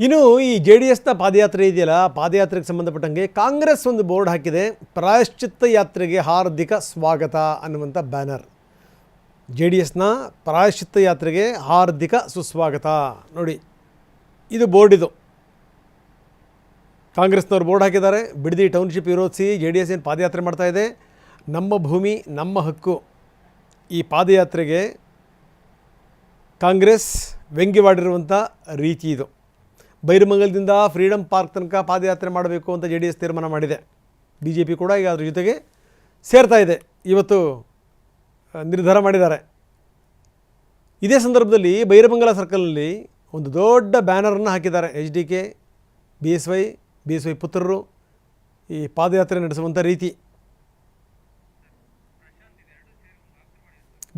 ಇನ್ನು ಈ JDSನ ಪಾದಯಾತ್ರೆ ಇದೆಯಲ್ಲ, ಪಾದಯಾತ್ರೆಗೆ ಸಂಬಂಧಪಟ್ಟಂಗೆ ಕಾಂಗ್ರೆಸ್ ಒಂದು ಬೋರ್ಡ್ ಹಾಕಿದೆ, ಪ್ರಾಯಶ್ಚಿತ್ತ ಯಾತ್ರೆಗೆ ಹಾರ್ದಿಕ ಸ್ವಾಗತ ಅನ್ನುವಂಥ ಬ್ಯಾನರ್. JDSನ ಪ್ರಾಯಶ್ಚಿತ್ತ ಯಾತ್ರೆಗೆ ಹಾರ್ದಿಕ ಸುಸ್ವಾಗತ ನೋಡಿ, ಇದು ಬೋರ್ಡ್. ಇದು ಕಾಂಗ್ರೆಸ್ನವ್ರು ಬೋರ್ಡ್ ಹಾಕಿದ್ದಾರೆ. ಬಿಡದಿ ಟೌನ್ಶಿಪ್ ವಿರೋಧಿಸಿ JDS ಏನು ಪಾದಯಾತ್ರೆ ಮಾಡ್ತಾ ಇದೆ. ನಮ್ಮ ಭೂಮಿ ನಮ್ಮ ಹಕ್ಕು ಈ ಪಾದಯಾತ್ರೆಗೆ ಕಾಂಗ್ರೆಸ್ ವ್ಯಂಗ್ಯವಾಡಿರುವಂಥ ರೀತಿ ಇದು. ಬೈರಮಂಗಲದಿಂದ ಫ್ರೀಡಮ್ ಪಾರ್ಕ್ ತನಕ ಪಾದಯಾತ್ರೆ ಮಾಡಬೇಕು ಅಂತ JDS ತೀರ್ಮಾನ ಮಾಡಿದೆ. BJP ಕೂಡ ಈಗ ಅದ್ರ ಜೊತೆಗೆ ಸೇರ್ತಾ ಇದೆ, ಇವತ್ತು ನಿರ್ಧಾರ ಮಾಡಿದ್ದಾರೆ. ಇದೇ ಸಂದರ್ಭದಲ್ಲಿ ಬೈರಮಂಗಲ ಸರ್ಕಲ್ನಲ್ಲಿ ಒಂದು ದೊಡ್ಡ ಬ್ಯಾನರನ್ನು ಹಾಕಿದ್ದಾರೆ. HDK, BSY ಪುತ್ರರು ಈ ಪಾದಯಾತ್ರೆ ನಡೆಸುವಂಥ ರೀತಿ.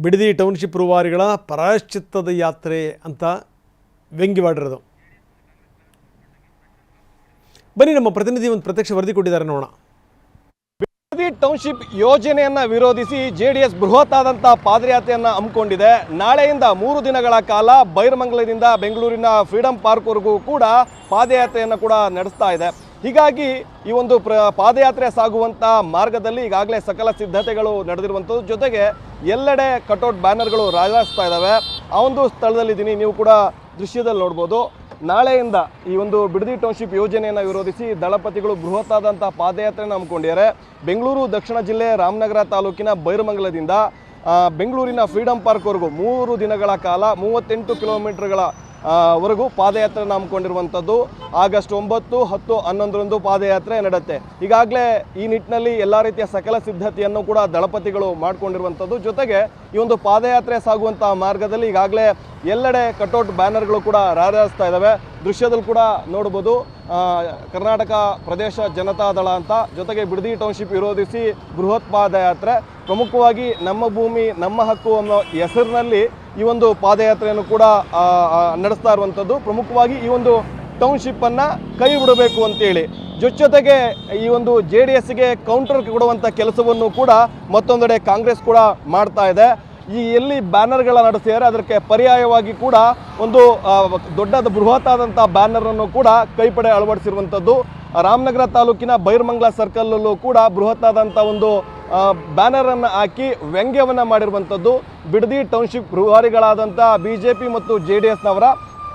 ಬಿಡದಿ ಟೌನ್ಶಿಪ್ ರೂವಾರಿಗಳ ಪ್ರಾಯಶ್ಚಿತ್ತದ ಯಾತ್ರೆ ಅಂತ ವ್ಯಂಗ್ಯವಾಡಿರೋದು. ಬನ್ನಿ, ನಮ್ಮ ಪ್ರತಿನಿಧಿ ಒಂದು ಪ್ರತ್ಯಕ್ಷ ವರದಿ ಕೊಟ್ಟಿದ್ದಾರೆ, ನೋಡೋಣ. ಬಿಡದಿ ಟೌನ್ಶಿಪ್ ಯೋಜನೆಯನ್ನು ವಿರೋಧಿಸಿ JDS ಬೃಹತ್ ಆದಂಥ ಪಾದಯಾತ್ರೆಯನ್ನು ಹಮ್ಮಿಕೊಂಡಿದೆ. ನಾಳೆಯಿಂದ 3 ದಿನಗಳ ಕಾಲ ಬೈರಮಂಗಲದಿಂದ ಬೆಂಗಳೂರಿನ ಫ್ರೀಡಮ್ ಪಾರ್ಕ್ವರೆಗೂ ಕೂಡ ಪಾದಯಾತ್ರೆಯನ್ನು ಕೂಡ ನಡೆಸ್ತಾ ಇದೆ. ಹೀಗಾಗಿ ಈ ಒಂದು ಪಾದಯಾತ್ರೆ ಸಾಗುವಂಥ ಮಾರ್ಗದಲ್ಲಿ ಈಗಾಗಲೇ ಸಕಲ ಸಿದ್ಧತೆಗಳು ನಡೆದಿರುವಂಥದ್ದು. ಜೊತೆಗೆ ಎಲ್ಲೆಡೆ ಕಟೌಟ್ ಬ್ಯಾನರ್ಗಳು ರಾರಾಜಿಸ್ತಾ ಇದ್ದಾವೆ. ಆ ಒಂದು ಸ್ಥಳದಲ್ಲಿದ್ದೀನಿ, ನೀವು ಕೂಡ ದೃಶ್ಯದಲ್ಲಿ ನೋಡ್ಬೋದು. ನಾಳೆಯಿಂದ ಈ ಒಂದು ಬಿಡದಿ ಟೌನ್ಶಿಪ್ ಯೋಜನೆಯನ್ನು ವಿರೋಧಿಸಿ ದಳಪತಿಗಳು ಬೃಹತ್ ಆದಂಥ ಪಾದಯಾತ್ರೆಯನ್ನು ಹಮ್ಮಿಕೊಂಡಿದ್ದಾರೆ. ಬೆಂಗಳೂರು ದಕ್ಷಿಣ ಜಿಲ್ಲೆ ರಾಮನಗರ ತಾಲೂಕಿನ ಬೈರಮಂಗಲದಿಂದ ಬೆಂಗಳೂರಿನ ಫ್ರೀಡಮ್ ಪಾರ್ಕ್ವರೆಗೂ 3 ದಿನಗಳ ಕಾಲ 38 ಕಿಲೋಮೀಟರ್ಗಳ ವರೆಗೂ ಪಾದಯಾತ್ರೆಯನ್ನು ಹಮ್ಮಿಕೊಂಡಿರುವಂಥದ್ದು. ಆಗಸ್ಟ್ 9, 10, 11ರಂದು ಪಾದಯಾತ್ರೆ ನಡೆಯುತ್ತೆ. ಈಗಾಗಲೇ ಈ ನಿಟ್ಟಿನಲ್ಲಿ ಎಲ್ಲ ರೀತಿಯ ಸಕಲ ಸಿದ್ಧತೆಯನ್ನು ಕೂಡ ದಳಪತಿಗಳು ಮಾಡಿಕೊಂಡಿರುವಂಥದ್ದು. ಜೊತೆಗೆ ಈ ಒಂದು ಪಾದಯಾತ್ರೆ ಸಾಗುವಂಥ ಮಾರ್ಗದಲ್ಲಿ ಈಗಾಗಲೇ ಎಲ್ಲೆಡೆ ಕಟೌಟ್ ಬ್ಯಾನರ್ಗಳು ಕೂಡ ರಾರಾಜಿಸ್ತಾ ಇದ್ದಾವೆ. ದೃಶ್ಯದಲ್ಲಿ ಕೂಡ ನೋಡ್ಬೋದು, ಕರ್ನಾಟಕ ಪ್ರದೇಶ ಜನತಾದಳ ಅಂತ, ಜೊತೆಗೆ ಬಿಡದಿ ಟೌನ್ಶಿಪ್ ವಿರೋಧಿಸಿ ಬೃಹತ್ ಪಾದಯಾತ್ರೆ. ಪ್ರಮುಖವಾಗಿ ನಮ್ಮ ಭೂಮಿ ನಮ್ಮ ಹಕ್ಕು ಅನ್ನೋ ಹೆಸರಿನಲ್ಲಿ ಈ ಒಂದು ಪಾದಯಾತ್ರೆಯನ್ನು ಕೂಡ ನಡೆಸ್ತಾ ಇರುವಂಥದ್ದು. ಪ್ರಮುಖವಾಗಿ ಈ ಒಂದು ಟೌನ್ಶಿಪ್ಪನ್ನು ಕೈ ಬಿಡಬೇಕು ಅಂತೇಳಿ, ಜೊತೆಗೆ ಈ ಒಂದು JDSಗೆ ಕೌಂಟರ್ ಕೊಡುವಂಥ ಕೆಲಸವನ್ನು ಕೂಡ ಮತ್ತೊಂದೆಡೆ ಕಾಂಗ್ರೆಸ್ ಕೂಡ ಮಾಡ್ತಾ ಇದೆ. ಈ ಎಲ್ಲಿ ಬ್ಯಾನರ್ಗಳ ನಡೆಸಿದರೆ ಅದಕ್ಕೆ ಪರ್ಯಾಯವಾಗಿ ಕೂಡ ಒಂದು ದೊಡ್ಡ ಬೃಹತ್ ಆದಂಥ ಬ್ಯಾನರನ್ನು ಕೂಡ ಕೈಪಡೆ ಅಳವಡಿಸಿರುವಂಥದ್ದು. ರಾಮನಗರ ತಾಲೂಕಿನ ಬೈರಮಂಗಲ ಸರ್ಕಲ್ಲಲ್ಲೂ ಕೂಡ ಬೃಹತ್ ಆದಂಥ ಒಂದು ಬ್ಯಾನರನ್ನು ಹಾಕಿ ವ್ಯಂಗ್ಯವನ್ನು ಮಾಡಿರುವಂಥದ್ದು. ಬಿಡದಿ ಟೌನ್ಶಿಪ್ ರೂವಾರಿಗಳಾದಂಥ BJP ಮತ್ತು JDSನವರ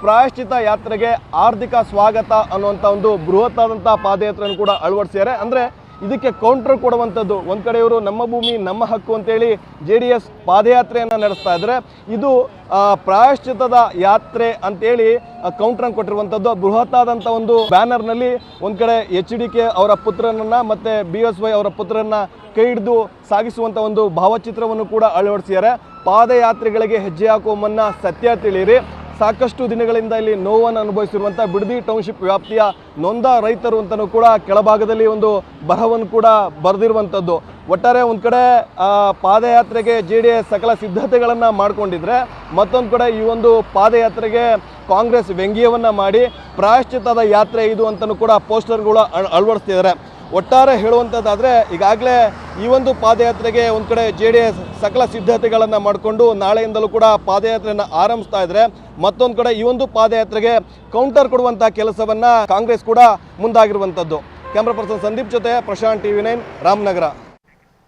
ಪ್ರಾಯಶ್ಚಿತ ಯಾತ್ರೆಗೆ ಹಾರ್ದಿಕ ಸ್ವಾಗತ ಅನ್ನುವಂಥ ಒಂದು ಬೃಹತ್ ಆದಂಥ ಪಾದಯಾತ್ರೆಯನ್ನು ಕೂಡ ಅಳವಡಿಸಿದ್ದಾರೆ. ಅಂದರೆ ಇದಕ್ಕೆ ಕೌಂಟರ್ ಕೊಡುವಂಥದ್ದು. ಒಂದು ಕಡೆ ಇವರು ನಮ್ಮ ಭೂಮಿ ನಮ್ಮ ಹಕ್ಕು ಅಂತೇಳಿ JDS ಪಾದಯಾತ್ರೆಯನ್ನು ನಡೆಸ್ತಾ ಇದ್ದಾರೆ. ಇದು ಪ್ರಾಯಶ್ಚಿತ್ತದ ಯಾತ್ರೆ ಅಂತೇಳಿ ಕೌಂಟರ್ ಕೊಟ್ಟಿರುವಂಥದ್ದು. ಬೃಹತ್ ಆದಂಥ ಒಂದು ಬ್ಯಾನರ್ನಲ್ಲಿ ಒಂದು ಕಡೆ HDK ಅವರ ಪುತ್ರನನ್ನು ಮತ್ತು BSY ಅವರ ಪುತ್ರರನ್ನ ಕೈ ಹಿಡಿದು ಸಾಗಿಸುವಂಥ ಒಂದು ಭಾವಚಿತ್ರವನ್ನು ಕೂಡ ಅಳವಡಿಸಿದ್ದಾರೆ. ಪಾದಯಾತ್ರೆಗಳಿಗೆ ಹೆಜ್ಜೆ ಹಾಕುವ ಮುನ್ನ ಸತ್ಯ ತಿಳಿಯಿರಿ. ಸಾಕಷ್ಟು ದಿನಗಳಿಂದ ಇಲ್ಲಿ ನೋವನ್ನು ಅನುಭವಿಸಿರುವಂಥ ಬಿಡದಿ ಟೌನ್ಶಿಪ್ ವ್ಯಾಪ್ತಿಯ ನೊಂದ ರೈತರು ಅಂತಲೂ ಕೂಡ ಕೆಳಭಾಗದಲ್ಲಿ ಒಂದು ಬರಹವನ್ನು ಕೂಡ ಬರೆದಿರುವಂಥದ್ದು. ಒಟ್ಟಾರೆ ಒಂದು ಕಡೆ ಪಾದಯಾತ್ರೆಗೆ JDS ಸಕಲ ಸಿದ್ಧತೆಗಳನ್ನು ಮಾಡಿಕೊಂಡಿದ್ರೆ, ಮತ್ತೊಂದು ಕಡೆ ಈ ಒಂದು ಪಾದಯಾತ್ರೆಗೆ ಕಾಂಗ್ರೆಸ್ ವ್ಯಂಗ್ಯವನ್ನು ಮಾಡಿ ಪ್ರಾಯಶ್ಚಿತ್ತದ ಯಾತ್ರೆ ಇದು ಅಂತಲೂ ಕೂಡ ಪೋಸ್ಟರ್ಗಳು ಅಳವಡಿಸ್ತಿದ್ದಾರೆ. ಒಟ್ಟಾರೆ ಹೇಳುವಂಥದ್ದಾದರೆ ಈಗಾಗಲೇ ಈ ಒಂದು ಪಾದಯಾತ್ರೆಗೆ ಒಂದು ಕಡೆ JDS ಸಕಲ ಸಿದ್ಧತೆಗಳನ್ನು ಮಾಡಿಕೊಂಡು ನಾಳೆಯಿಂದಲೂ ಕೂಡ ಪಾದಯಾತ್ರೆಯನ್ನು ಆರಂಭಿಸ್ತಾ ಇದ್ದಾರೆ. ಮತ್ತೊಂದು ಕಡೆ ಈ ಒಂದು ಪಾದಯಾತ್ರೆಗೆ ಕೌಂಟರ್ ಕೊಡುವಂಥ ಕೆಲಸವನ್ನು ಕಾಂಗ್ರೆಸ್ ಕೂಡ ಮುಂದಾಗಿರುವಂಥದ್ದು. ಕ್ಯಾಮ್ರಾ ಪರ್ಸನ್ ಸಂದೀಪ್ ಜೊತೆ ಪ್ರಶಾಂತ್ TV9 ರಾಮನಗರ.